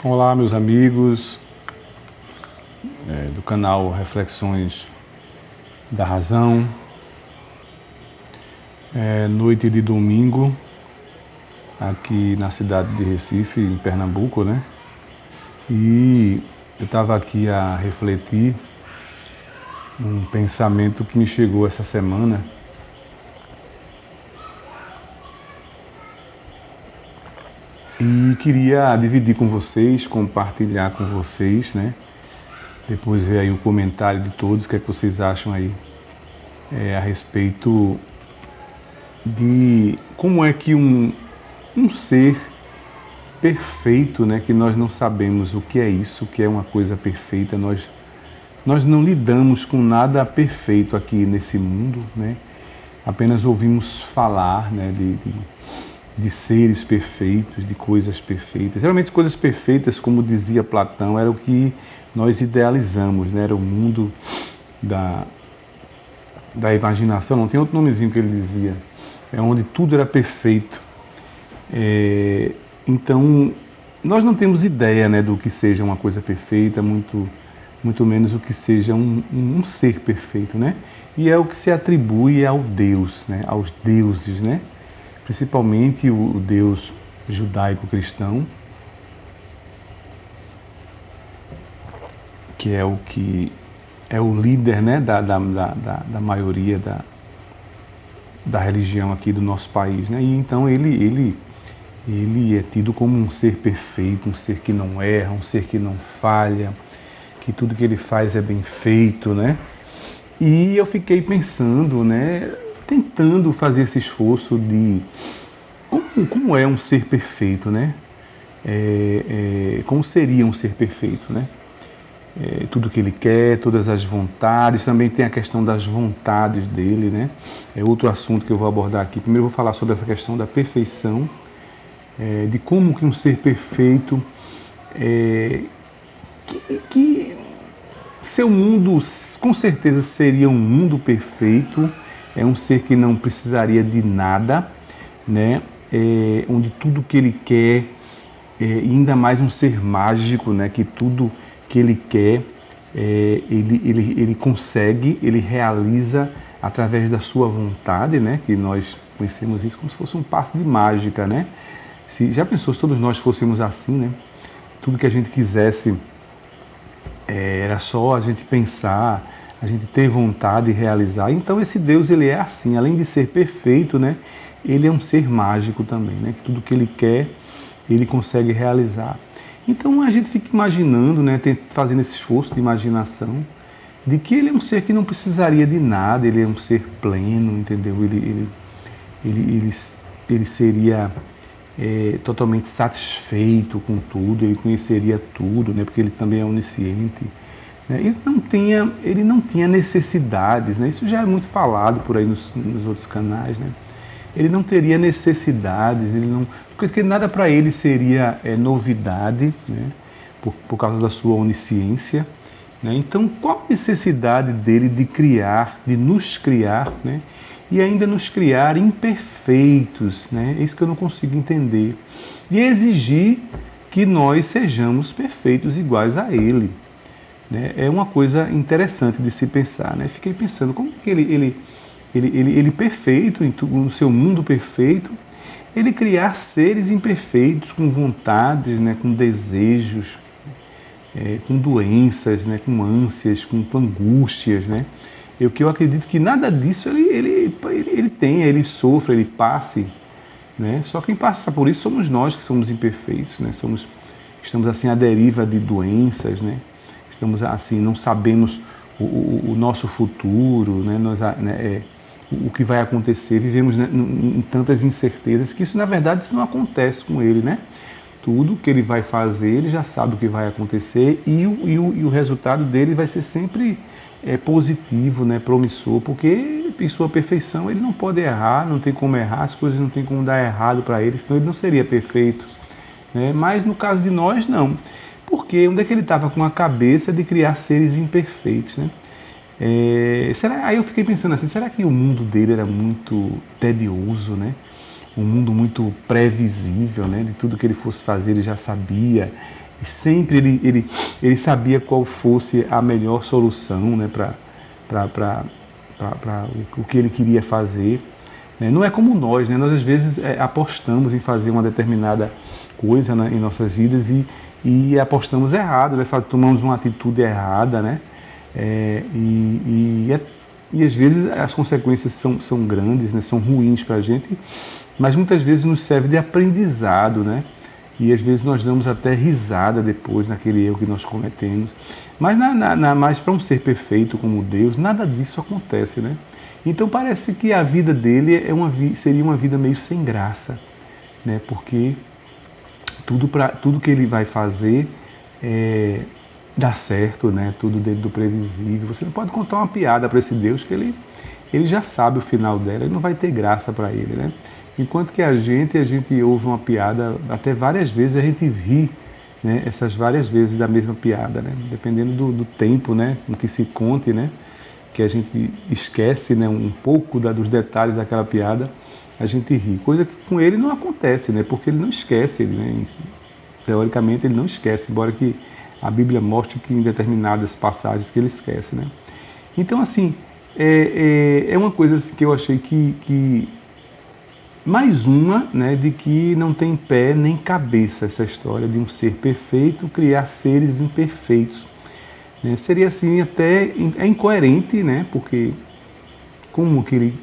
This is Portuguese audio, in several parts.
Olá, meus amigos do canal Reflexões da Razão. Noite de domingo, aqui na cidade de Recife, em Pernambuco, né? E eu estava aqui a refletir um pensamento que me chegou essa semana. E queria dividir com vocês, compartilhar com vocês, né? Depois ver aí o comentário de todos, o que é que vocês acham aí a respeito de como é que um ser perfeito, né, que nós não sabemos o que é isso, o que é uma coisa perfeita, nós não lidamos com nada perfeito aqui nesse mundo, né? Apenas ouvimos falar, né, de seres perfeitos, de coisas perfeitas. Geralmente coisas perfeitas, como dizia Platão, era o que nós idealizamos, né? Era o mundo da imaginação, não tem outro nomezinho que ele dizia, é onde tudo era perfeito. Então, nós não temos ideia, né, do que seja uma coisa perfeita, muito menos o que seja um ser perfeito, né? E é o que se atribui ao Deus, né, aos deuses, né? Principalmente o Deus judaico-cristão, que é o líder, né, da maioria da religião aqui do nosso país, né? E então ele é tido como um ser perfeito, um ser que não erra, um ser que não falha, que tudo que ele faz é bem feito, né? E eu fiquei pensando, né, tentando fazer esse esforço de como é um ser perfeito, né? Como seria um ser perfeito, né? Tudo que ele quer, todas as vontades, também tem a questão das vontades dele, né? É outro assunto que eu vou abordar aqui. Primeiro eu vou falar sobre essa questão da perfeição, de como que um ser perfeito, que seu mundo com certeza seria um mundo perfeito, é um ser que não precisaria de nada, né? Onde tudo que ele quer, e ainda mais um ser mágico, né? Que tudo que ele quer, ele consegue, ele realiza através da sua vontade, né? Que nós conhecemos isso como se fosse um passe de mágica, né? Já pensou se todos nós fôssemos assim, né? Tudo que a gente quisesse era só a gente pensar, a gente ter vontade de realizar. Então esse Deus, ele é assim, além de ser perfeito, né? Ele é um ser mágico também, né? Que tudo que ele quer, ele consegue realizar. Então a gente fica imaginando, né? Fazendo esse esforço de imaginação, de que ele é um ser que não precisaria de nada, ele é um ser pleno, entendeu? Ele seria totalmente satisfeito com tudo, ele conheceria tudo, né, porque ele também é onisciente. Né, ele não tinha necessidades, né, isso já é muito falado por aí nos outros canais. Né, ele não teria necessidades, porque nada para ele seria novidade, né, por causa da sua onisciência. Né, então, qual a necessidade dele de criar, de nos criar, né, e ainda nos criar imperfeitos, né? É isso que eu não consigo entender. E exigir que nós sejamos perfeitos iguais a Ele. Né? É uma coisa interessante de se pensar. Né? Fiquei pensando, como que ele perfeito, no seu mundo perfeito, ele criar seres imperfeitos, com vontades, né? Com desejos, com doenças, né? Com ânsias, com angústias, né? Que eu acredito que nada disso ele tem, ele sofre, ele passe. Né? Só quem passa por isso somos nós, que somos imperfeitos. Né? Estamos assim à deriva de doenças. Né? Estamos assim, não sabemos o nosso futuro, né? O que vai acontecer. Vivemos, né, em tantas incertezas que isso, na verdade, isso não acontece com ele. Né? Tudo que ele vai fazer, ele já sabe o que vai acontecer e o resultado dele vai ser sempre positivo, né, promissor, porque em sua perfeição ele não pode errar, não tem como errar, as coisas não tem como dar errado para ele, senão ele não seria perfeito. Né? Mas no caso de nós, não. Porque onde é que ele estava com a cabeça de criar seres imperfeitos? Né? Aí eu fiquei pensando assim, será que o mundo dele era muito tedioso, né? Um mundo muito previsível, né? De tudo que ele fosse fazer ele já sabia, E sempre ele sabia qual fosse a melhor solução, né, para o que ele queria fazer. Não é como nós, né? Nós às vezes apostamos em fazer uma determinada coisa, né, em nossas vidas e apostamos errado, né? Tomamos uma atitude errada, né? E às vezes as consequências são grandes, né? São ruins para a gente, mas muitas vezes nos serve de aprendizado, né? E às vezes nós damos até risada depois naquele erro que nós cometemos. Mas mas para um ser perfeito como Deus, nada disso acontece, né? Então parece que a vida dele seria uma vida meio sem graça, né? Porque tudo que ele vai fazer dá certo, né? Tudo dentro do previsível. Você não pode contar uma piada para esse Deus que ele já sabe o final dela e não vai ter graça para ele, né? Enquanto que a gente ouve uma piada até várias vezes, a gente ri, né, essas várias vezes da mesma piada, né? Dependendo do tempo, né, com que se conte, né, que a gente esquece, né, um pouco dos detalhes daquela piada, a gente ri. Coisa que com ele não acontece, né, porque ele não esquece, né, teoricamente ele não esquece, embora que a Bíblia mostre que em determinadas passagens que ele esquece, né. Então, assim, é uma coisa assim, que eu achei que mais uma, né, de que não tem pé nem cabeça essa história de um ser perfeito criar seres imperfeitos. Né? Seria assim até incoerente, né? Porque como aquele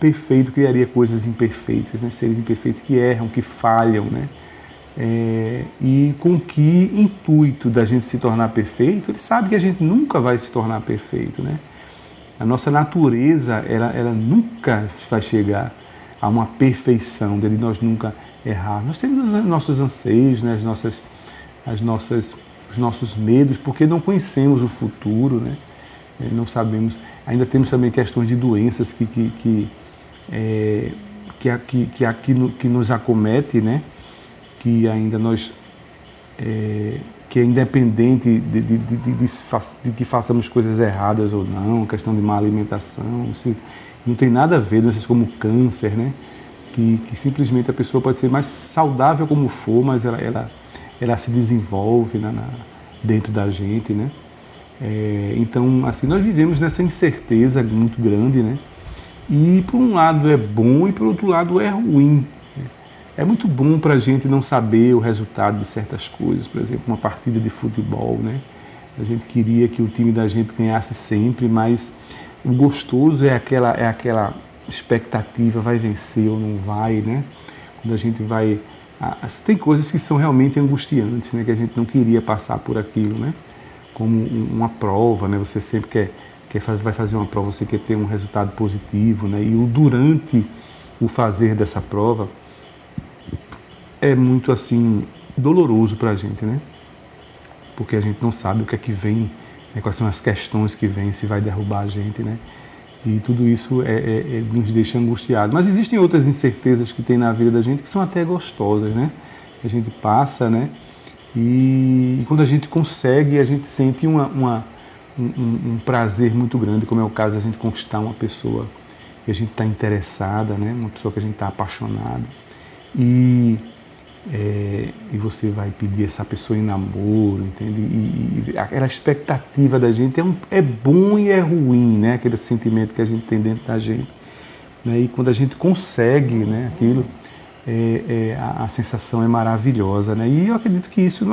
perfeito criaria coisas imperfeitas, né? Seres imperfeitos que erram, que falham, né? E com que intuito da gente se tornar perfeito? Ele sabe que a gente nunca vai se tornar perfeito, né? A nossa natureza, ela nunca vai chegar a uma perfeição, dele nós nunca errar. Nós temos os nossos anseios, né, os nossos medos, porque não conhecemos o futuro, né, não sabemos. Ainda temos também questões de doenças que nos acomete, né, que ainda nós que é independente de que façamos coisas erradas ou não, questão de má alimentação, não tem nada a ver, doenças como câncer, né? Que simplesmente a pessoa pode ser mais saudável como for, mas ela se desenvolve, né, dentro da gente, né? Então, assim, nós vivemos nessa incerteza muito grande, né? E por um lado é bom e por outro lado é ruim. É muito bom para a gente não saber o resultado de certas coisas, por exemplo, uma partida de futebol, né? A gente queria que o time da gente ganhasse sempre, mas o gostoso é aquela expectativa, vai vencer ou não vai, né? Quando a gente vai... Tem coisas que são realmente angustiantes, né? Que a gente não queria passar por aquilo, né? Como uma prova, né? Você sempre vai fazer uma prova, você quer ter um resultado positivo, né? E durante o fazer dessa prova é muito assim doloroso para a gente, né? Porque a gente não sabe o que é que vem, né? Quais são as questões que vêm, se vai derrubar a gente, né? E tudo isso nos deixa angustiados. Mas existem outras incertezas que tem na vida da gente que são até gostosas, né? A gente passa, né? E quando a gente consegue, a gente sente um prazer muito grande, como é o caso da gente conquistar uma pessoa que a gente está interessada, né? Uma pessoa que a gente está apaixonado. E você vai pedir essa pessoa em namoro, entende? E aquela expectativa da gente é bom e é ruim, né? Aquele sentimento que a gente tem dentro da gente, né? E quando a gente consegue, né, aquilo, a sensação é maravilhosa, né? E eu acredito que isso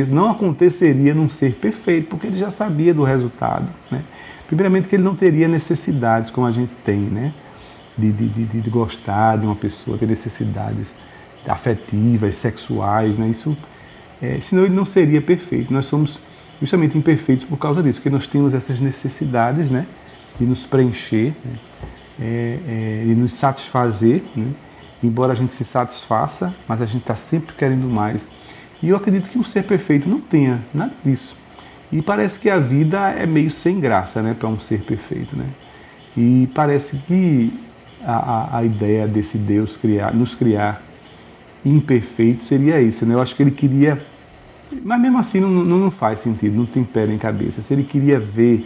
não aconteceria num ser perfeito, porque ele já sabia do resultado, né? Primeiramente que ele não teria necessidades como a gente tem, né? De gostar de uma pessoa, ter necessidades afetivas, sexuais, né? Isso, senão ele não seria perfeito. Nós somos justamente imperfeitos por causa disso, porque nós temos essas necessidades, né, de nos preencher, né, de nos satisfazer, né? Embora a gente se satisfaça, mas a gente está sempre querendo mais. E eu acredito que um ser perfeito não tenha nada disso. E parece que a vida é meio sem graça, né, para um ser perfeito, né? E parece que a ideia desse Deus nos criar imperfeito seria isso, né? Eu acho que ele queria, mas mesmo assim não faz sentido, não tem pé nem cabeça. Se ele queria ver,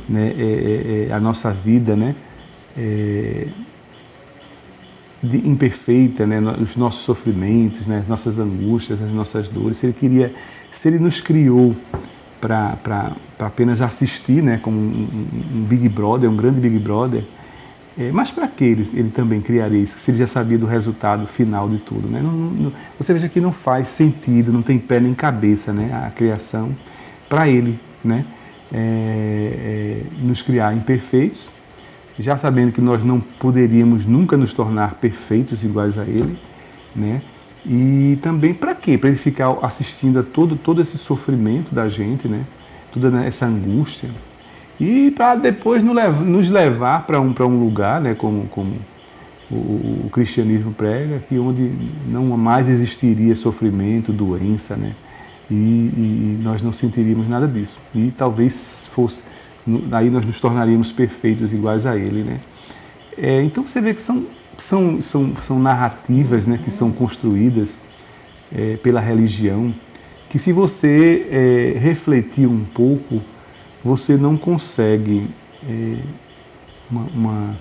né, a nossa vida, né, imperfeita, né, os nossos sofrimentos, né, as nossas angústias, as nossas dores. Se ele nos criou para apenas assistir, né, como um Big Brother, um grande Big Brother, mas para que ele também criaria isso, se ele já sabia do resultado final de tudo? Né? Você veja que não faz sentido, não tem pé nem cabeça, né, a criação para ele, né, nos criar imperfeitos, já sabendo que nós não poderíamos nunca nos tornar perfeitos iguais a ele, né? E também para quê? Para ele ficar assistindo a todo esse sofrimento da gente, né? Toda essa angústia, e para depois nos levar para um lugar, né? Como o cristianismo prega, que onde não mais existiria sofrimento, doença, né? E nós não sentiríamos nada disso. E talvez fosse, aí nós nos tornaríamos perfeitos iguais a ele, né? Então você vê que são narrativas, né, que são construídas pela religião, que se você refletir um pouco, você não consegue uma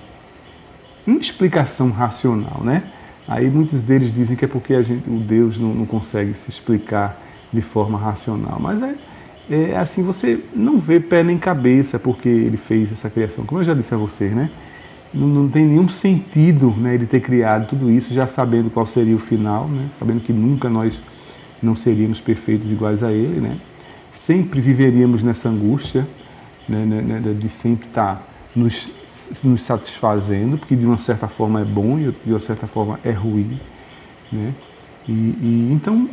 explicação racional, né? Aí muitos deles dizem que é porque o Deus não consegue se explicar de forma racional, mas assim, você não vê pé nem cabeça porque ele fez essa criação. Como eu já disse a vocês, né? Não tem nenhum sentido, né, ele ter criado tudo isso, já sabendo qual seria o final, né? Sabendo que nunca nós não seríamos perfeitos iguais a ele, né? Sempre viveríamos nessa angústia, né, de sempre estar nos satisfazendo, porque de uma certa forma é bom e de uma certa forma é ruim, né? Então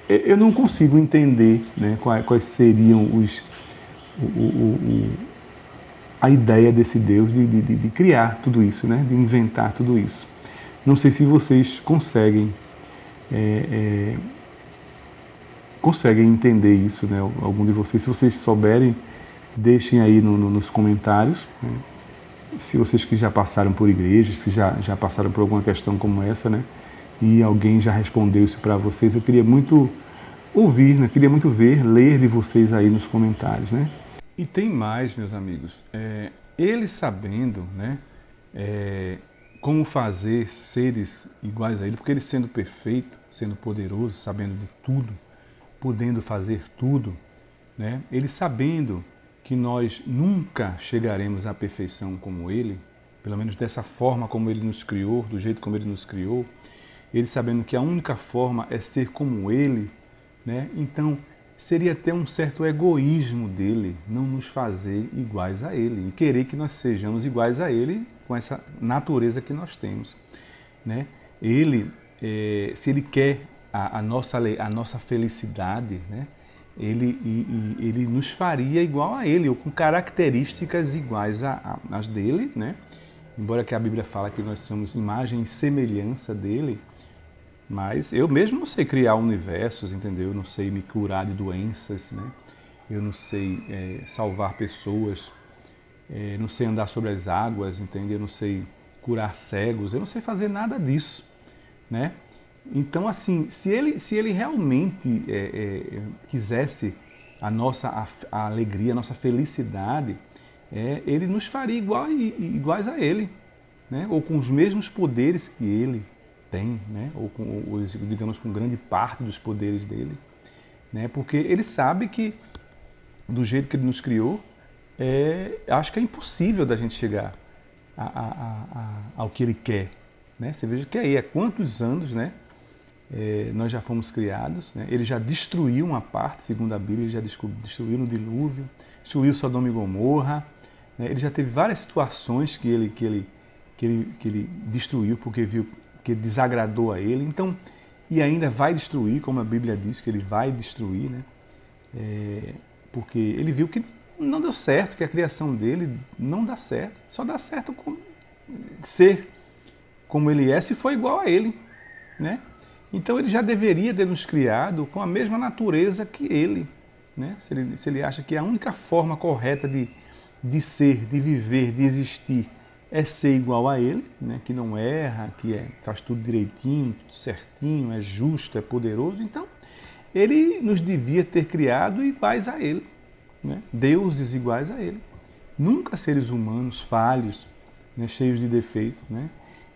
eu não consigo entender, né, quais seriam a ideia desse Deus de criar tudo isso, né, de inventar tudo isso. Não sei se vocês conseguem entender isso, né? Algum de vocês, se vocês souberem, deixem aí nos comentários, né? Se vocês que já passaram por igrejas, se já passaram por alguma questão como essa, né? E alguém já respondeu isso para vocês, eu queria muito ouvir, né? Queria muito ler de vocês aí nos comentários, né? E tem mais, meus amigos, ele sabendo, né, como fazer seres iguais a ele, porque ele sendo perfeito, sendo poderoso, sabendo de tudo, podendo fazer tudo, né, ele sabendo que nós nunca chegaremos à perfeição como ele, pelo menos dessa forma como ele nos criou, do jeito como ele nos criou, ele sabendo que a única forma é ser como ele, né, então seria até um certo egoísmo dele não nos fazer iguais a ele e querer que nós sejamos iguais a ele com essa natureza que nós temos, né? Ele, se ele quer a nossa felicidade, né? Ele nos faria igual a ele ou com características iguais às dele, né? Embora que a Bíblia fala que nós somos imagem e semelhança dele, mas eu mesmo não sei criar universos, entendeu? Eu não sei me curar de doenças, né? Eu não sei salvar pessoas, não sei andar sobre as águas, entendeu? Eu não sei curar cegos, eu não sei fazer nada disso, né? Então, assim, se ele realmente quisesse a alegria, a nossa felicidade, ele nos faria iguais a ele, né? Ou com os mesmos poderes que ele tem, né? Ou digamos com grande parte dos poderes dele, né? Porque ele sabe que do jeito que ele nos criou, acho que é impossível da gente chegar ao que ele quer, né? Você veja que aí há quantos anos, né? Nós já fomos criados, né? Ele já destruiu uma parte, segundo a Bíblia, ele já destruiu no dilúvio, destruiu Sodoma e Gomorra, né? Ele já teve várias situações que ele destruiu porque viu que desagradou a ele, então, e ainda vai destruir, como a Bíblia diz que ele vai destruir, né? Porque ele viu que não deu certo, que a criação dele não dá certo, só dá certo ser como ele é se for igual a ele, né? Então ele já deveria ter nos criado com a mesma natureza que ele, né? Se ele acha que a única forma correta de ser, de viver, de existir é ser igual a ele, né? Que não erra, que faz tudo direitinho, tudo certinho, é justo, é poderoso, então ele nos devia ter criado iguais a ele, né? Deuses iguais a ele. Nunca seres humanos falhos, né? Cheios de defeitos, né?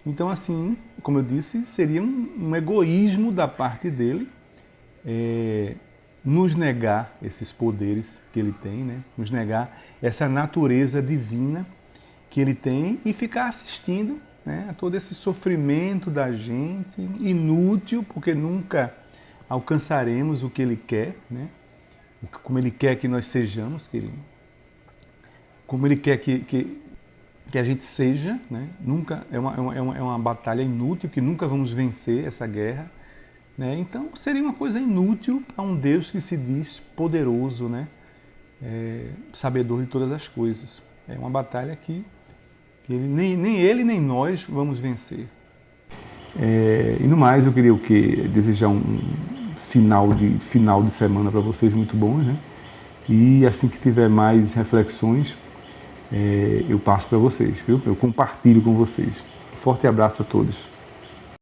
Então, assim, como eu disse, seria um egoísmo da parte dele nos negar esses poderes que ele tem, né? Nos negar essa natureza divina que ele tem e ficar assistindo, né, a todo esse sofrimento da gente, inútil, porque nunca alcançaremos o que ele quer, né? Como ele quer que nós sejamos, como ele quer que a gente seja, né? Nunca é uma batalha inútil, que nunca vamos vencer essa guerra, né? Então seria uma coisa inútil para um Deus que se diz poderoso, né? Sabedor de todas as coisas. É uma batalha que nem ele nem nós vamos vencer. E no mais, eu queria desejar um final de semana para vocês muito bom, né? E assim que tiver mais reflexões, eu passo para vocês, viu? Eu compartilho com vocês. Forte abraço a todos.